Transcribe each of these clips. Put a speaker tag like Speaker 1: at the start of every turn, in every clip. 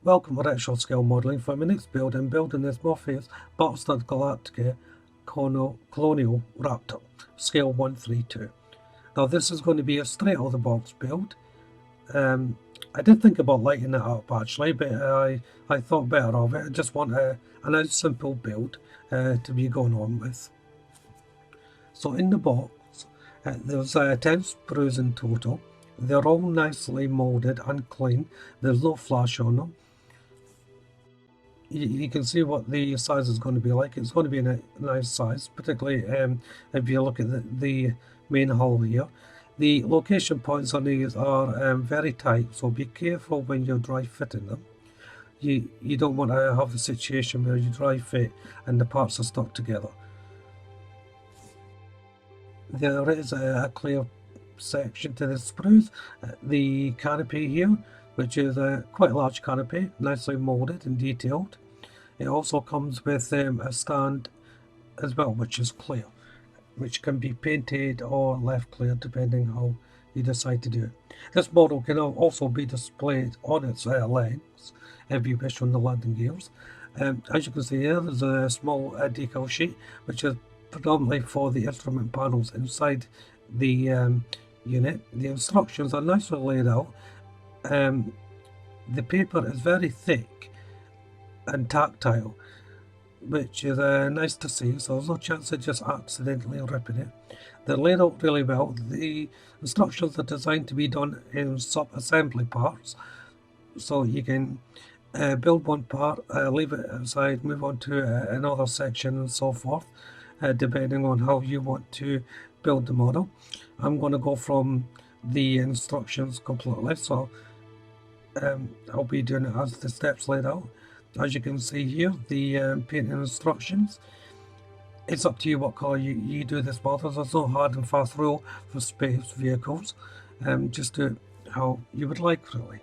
Speaker 1: Welcome to Actual Scale Modelling. For my next build, I'm building this Morpheus Battlestar Galactica Colonial Raptor, scale 132. Now this is going to be a straight out of the box build. I did think about lighting it up actually, but I thought better of it. I just want a nice simple build to be going on with. So in the box, there's 10 sprues in total. They're all nicely molded and clean. There's no flash on them. You can see what the size is going to be like. It's going to be a nice size, particularly if you look at the main hull here. The location points on these are very tight, so be careful when you're dry fitting them. You don't want to have a situation where you dry fit and the parts are stuck together. There is a clear section to the sprues. The canopy here, which is a quite large canopy, nicely molded and detailed. It also comes with a stand as well, which is clear, which can be painted or left clear depending how you decide to do it. This model can also be displayed on its legs if you wish on the landing gears. As you can see here, there's a small decal sheet, which is predominantly for the instrument panels inside the unit. The instructions are nicely laid out. The paper is very thick and tactile, which is nice to see, so there's no chance of just accidentally ripping it. They're laid out really well. The instructions are designed to be done in sub-assembly parts, so you can build one part, leave it aside, move on to another section and so forth, depending on how you want to build the model. I'm going to go from the instructions completely, so I'll be doing it as the steps laid out. As you can see here, the painting instructions. It's up to you what colour you do this model. There's no hard and fast rule for space vehicles. Just do it how you would like, really.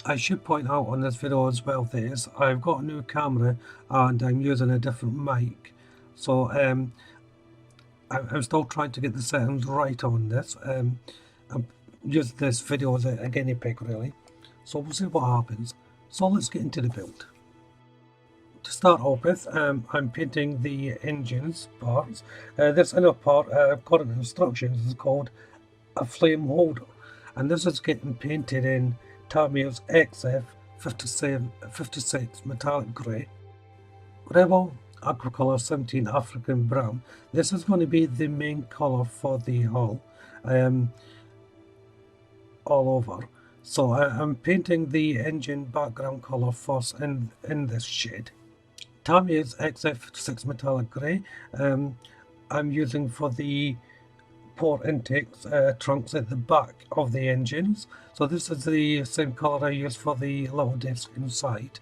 Speaker 1: I should point out on this video as well this, I've got a new camera and I'm using a different mic. So I'm still trying to get the settings right on this. I'm using this video as a guinea pig, really. So we'll see what happens. So let's get into the build. To start off with, I'm painting the engines parts. This inner part, according to instructions, is called a flame holder, and this is getting painted in Tamiya's XF56 metallic grey. Rebel Aquacolor 17 African brown. This is going to be the main colour for the hull, all over. So I'm painting the engine background colour first in this shade. Tamiya's XF56 metallic grey I'm using for the port intakes trunks at the back of the engines. So this is the same colour I use for the little disc inside.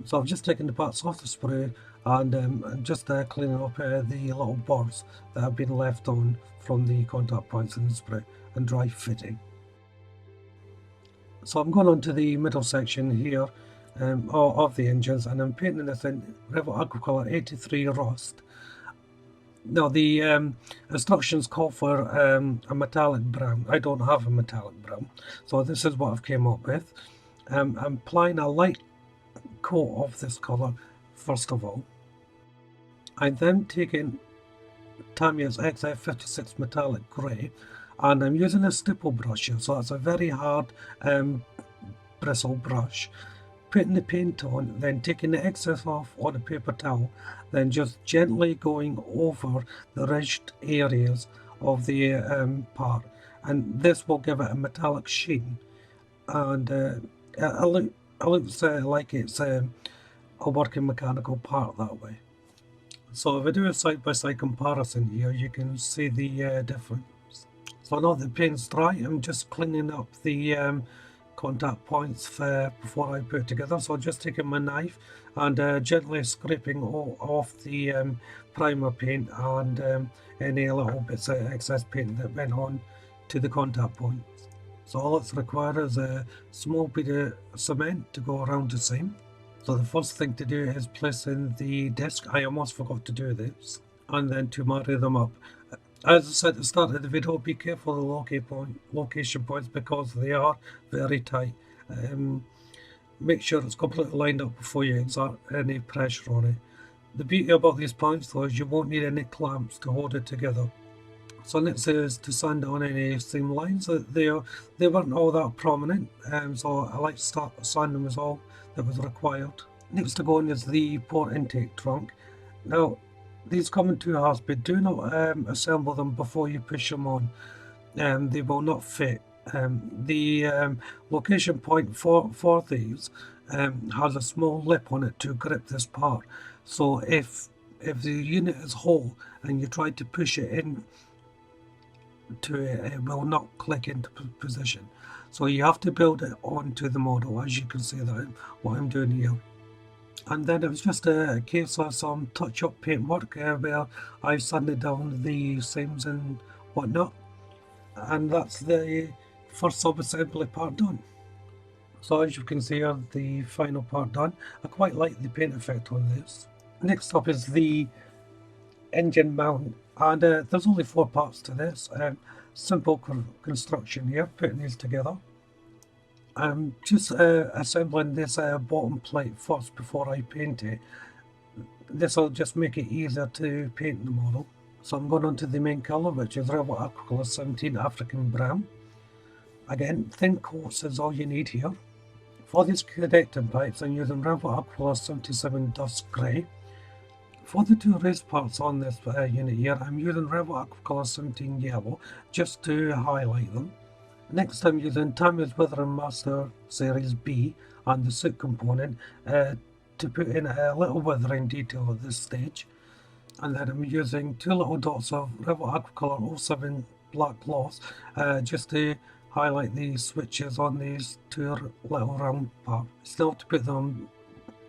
Speaker 1: So I've just taken the parts off the sprue and I'm just cleaning up the little burrs that have been left on from the contact points in the sprue and dry fitting. So I'm going on to the middle section here of the engines, and I'm painting this in Rebel Aquacolor 83 Rust. Now the instructions call for a metallic brown. I don't have a metallic brown, so this is what I've came up with. I'm applying a light coat of this colour first of all. I'm then taking Tamiya's XF56 metallic grey, and I'm using a stipple brush here, so that's a very hard bristle brush. Putting the paint on, then taking the excess off on a paper towel, then just gently going over the ridged areas of the part, and this will give it a metallic sheen, and it looks like it's a working mechanical part that way. So if I do a side-by-side comparison here, you can see the difference. So now the paint's dry, I'm just cleaning up the contact points before I put it together. So just taking my knife and gently scraping off the primer paint and any little bits of excess paint that went on to the contact points. So all it's required is a small bit of cement to go around the seam. So the first thing to do is place in the disc. I almost forgot to do this, and then to marry them up. As I said at the start of the video, be careful of the location points because they are very tight. make sure it's completely lined up before you exert any pressure on it. The beauty about these points though is you won't need any clamps to hold it together. So next is to sand on any seam lines. They weren't all that prominent, so I like to start sanding was all that was required. Next to go on is the port intake trunk. Now these come in two halves, but do not assemble them before you push them on. They will not fit. The location point for these has a small lip on it to grip this part. So if the unit is whole and you try to push it in to it, it will not click into position. So you have to build it onto the model, as you can see that what I'm doing here. And then it was just a case of some touch-up paintwork where I sanded down the seams and whatnot. And that's the first sub-assembly part done. So as you can see here, the final part done. I quite like the paint effect on this. Next up is the engine mount, and there's only 4 parts to this. Simple construction here, putting these together. I'm just assembling this bottom plate first before I paint it. This will just make it easier to paint the model. So I'm going on to the main colour, which is Rebel Aquacolor 17 African Brown. Again, thin coats is all you need here. For these connecting pipes, I'm using Rebel Aquacolor 77 Dust Grey. For the 2 raised parts on this unit here, I'm using Rebel Aquacolor 17 Yellow just to highlight them. Next, I'm using Tamiya's Weathering Master Series B and the suit component to put in a little weathering detail at this stage. And then I'm using 2 little dots of Rebel Aquacolor 07 Black Gloss just to highlight the switches on these 2 little round parts. Now to put them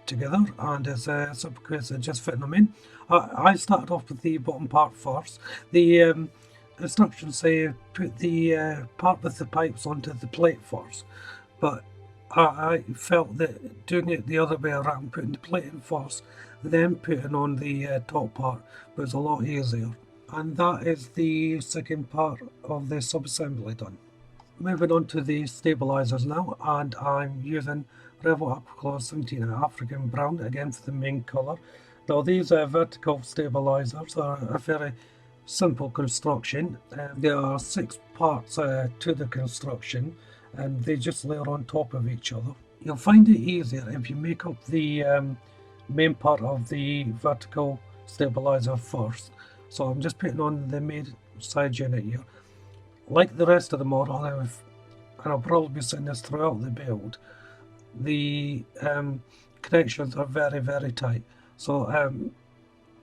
Speaker 1: together, and it's a simple case of just fitting them in. I started off with the bottom part first. The instructions say put the part with the pipes onto the plate first, but I felt that doing it the other way around, putting the plate in first, then putting on the top part was a lot easier. And that is the second part of the sub-assembly done. Moving on to the stabilizers now, and I'm using Rebel Aquacolor 17 African Brown again for the main colour. Now these vertical stabilizers are a very simple construction. There are 6 parts to the construction, and they just layer on top of each other. You'll find it easier if you make up the main part of the vertical stabilizer first. So I'm just putting on the main side unit here. Like the rest of the model, and I'll probably be saying this throughout the build, the connections are very tight. So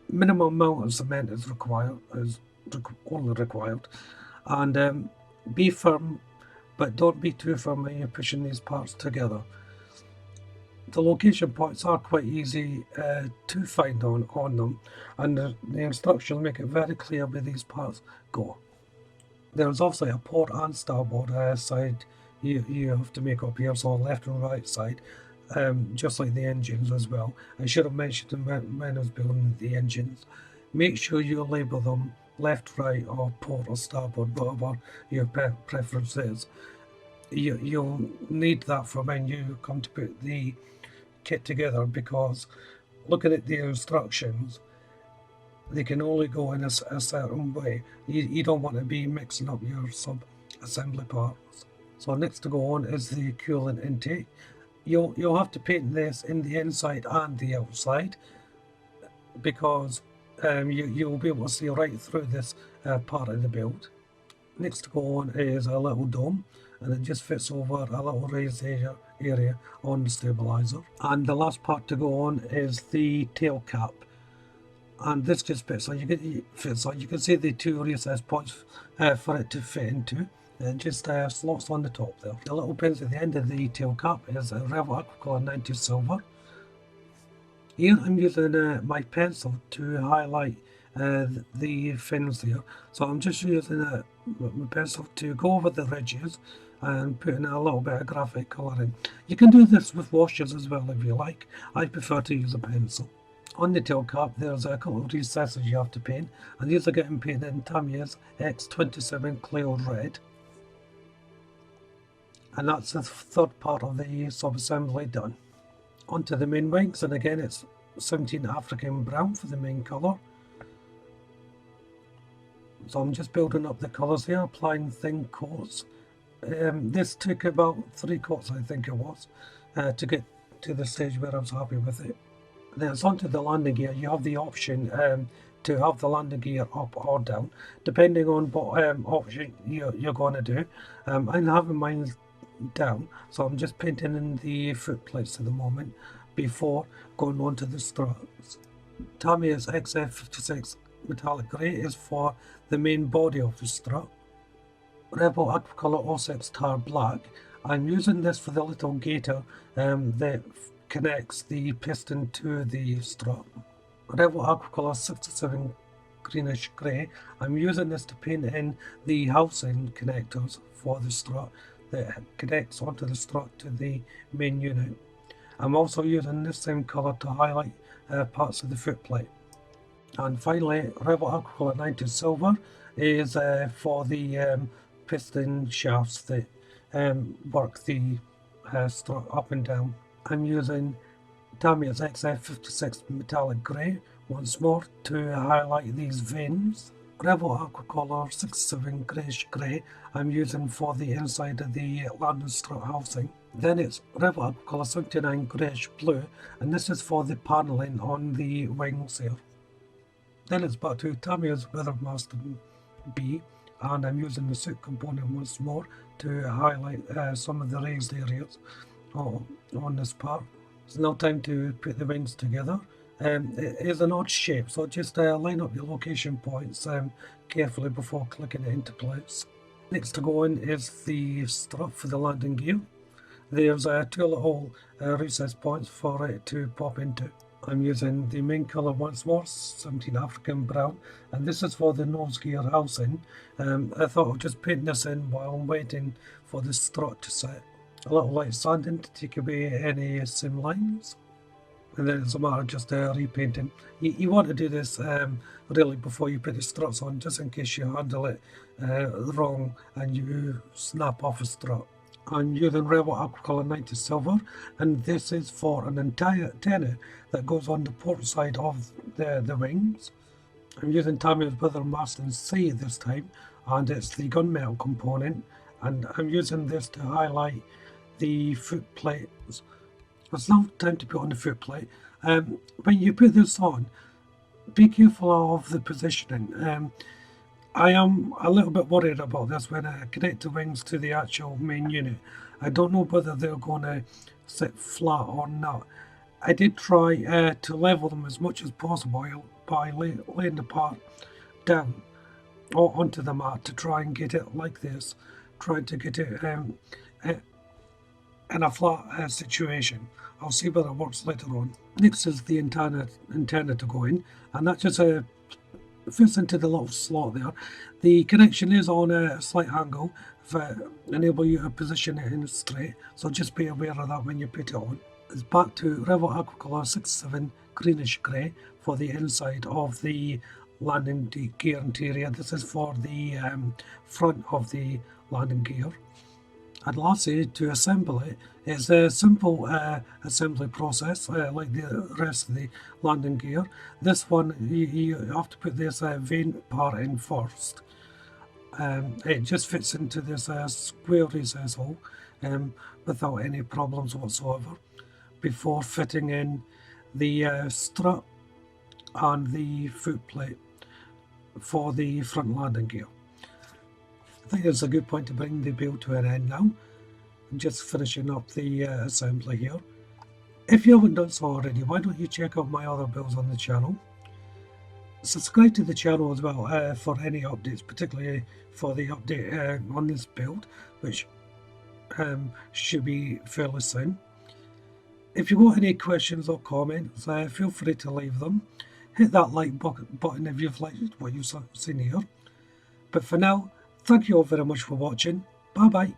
Speaker 1: minimum amount of cement is only required, and be firm, but don't be too firm when you're pushing these parts together. The location points are quite easy to find on them, and the instructions make it very clear where these parts go. There's also a port and starboard side you have to make up here, so left and right side, just like the engines as well. I should have mentioned them when I was building the engines. Make sure you label them left, right, or port or starboard, whatever your preference is. You'll need that for when you come to put the kit together, because looking at the instructions, they can only go in a certain way. You don't want to be mixing up your sub-assembly parts. So next to go on is the coolant intake. You'll have to paint this in the inside and the outside, because you'll be able to see right through this part of the build. Next to go on is a little dome, and it just fits over a little raised area on the stabilizer. And the last part to go on is the tail cap, and this just fits so you can see the 2 recessed points for it to fit into. It just slots on the top there. The little pins at the end of the tail cap is a Rebel Aquacolor 90 Silver. Here I'm using my pencil to highlight the fins there. So I'm just using my pencil to go over the ridges and putting a little bit of graphic colouring. You can do this with washes as well if you like. I prefer to use a pencil. On the tail cap there's a couple of recesses you have to paint, and these are getting painted in Tamiya's X27 Clear Red. And that's the third part of the sub-assembly done. Onto the main wings, and again it's 17 African brown for the main colour. So I'm just building up the colours here, applying thin coats. This took about 3 coats, I think it was, to get to the stage where I was happy with it. Then it's onto the landing gear. You have the option to have the landing gear up or down, depending on what option you're going to do. I'm having mine down, so I'm just painting in the foot plates at the moment before going on to the struts. Tamiya's XF56 metallic grey is for the main body of the strut. Rebel Aquacolor 06 tar black. I'm using this for the little gator that connects the piston to the strut. Rebel Aquacolor 67 greenish grey. I'm using this to paint in the housing connectors for the strut that connects onto the strut to the main unit. I'm also using this same colour to highlight parts of the footplate. And finally, Rebel Aquacolor 90 silver is for the piston shafts that work the strut up and down. I'm using Tamiya's XF56 metallic grey once more to highlight these veins. Rebel Aquacolor 67 greyish grey I'm using for the inside of the landing strut housing. Then it's Rebel Aquacolor 79 greyish blue, and this is for the panelling on the wings here. Then it's back to Tamiya's Weathermaster B, and I'm using the suit component once more to highlight some of the raised areas on this part. It's now time to put the wings together. It is an odd shape, so just line up your location points carefully before clicking it into place. Next to go in is the strut for the landing gear. There's 2 little recess points for it to pop into. I'm using the main colour once more, 17 African brown, and this is for the nose gear housing. I thought I'd just paint this in while I'm waiting for the strut to set. A little light sanding to take away any seam lines, and then it's a matter of just repainting. You want to do this really before you put the struts on, just in case you handle it wrong and you snap off a strut. I'm using Rebel Aquacolor 90 silver, and this is for an entire antenna that goes on the port side of the wings. I'm using Tamiya's Weathermaster C this time, and it's the gunmetal component, and I'm using this to highlight the foot plates. It's now time to put on the foot plate. When you put this on, be careful of the positioning. I am a little bit worried about this when I connect the wings to the actual main unit. I don't know whether they're going to sit flat or not. I did try to level them as much as possible by laying the part down or onto the mat to try and get it like this, trying to get it in a flat situation. I'll see whether it works later on. Next is the antenna to go in, and that just fits into the little slot there. The connection is on a slight angle to enable you to position it in straight, so just be aware of that when you put it on. It's back to Rebel Aquacolor 67 greenish grey for the inside of the landing gear interior. This is for the front of the landing gear. And lastly, to assemble it, it's a simple assembly process like the rest of the landing gear. This one, you have to put this vane part in first. It just fits into this square recess hole without any problems whatsoever, before fitting in the strut and the foot plate for the front landing gear. I think it's a good point to bring the build to an end now. I'm just finishing up the assembly here. If you haven't done so already, why don't you check out my other builds on the channel. Subscribe to the channel as well for any updates, particularly for the update on this build, which should be fairly soon. If you've got any questions or comments, feel free to leave them. Hit that like button if you've liked what you've seen here. But for now, thank you all very much for watching. Bye bye.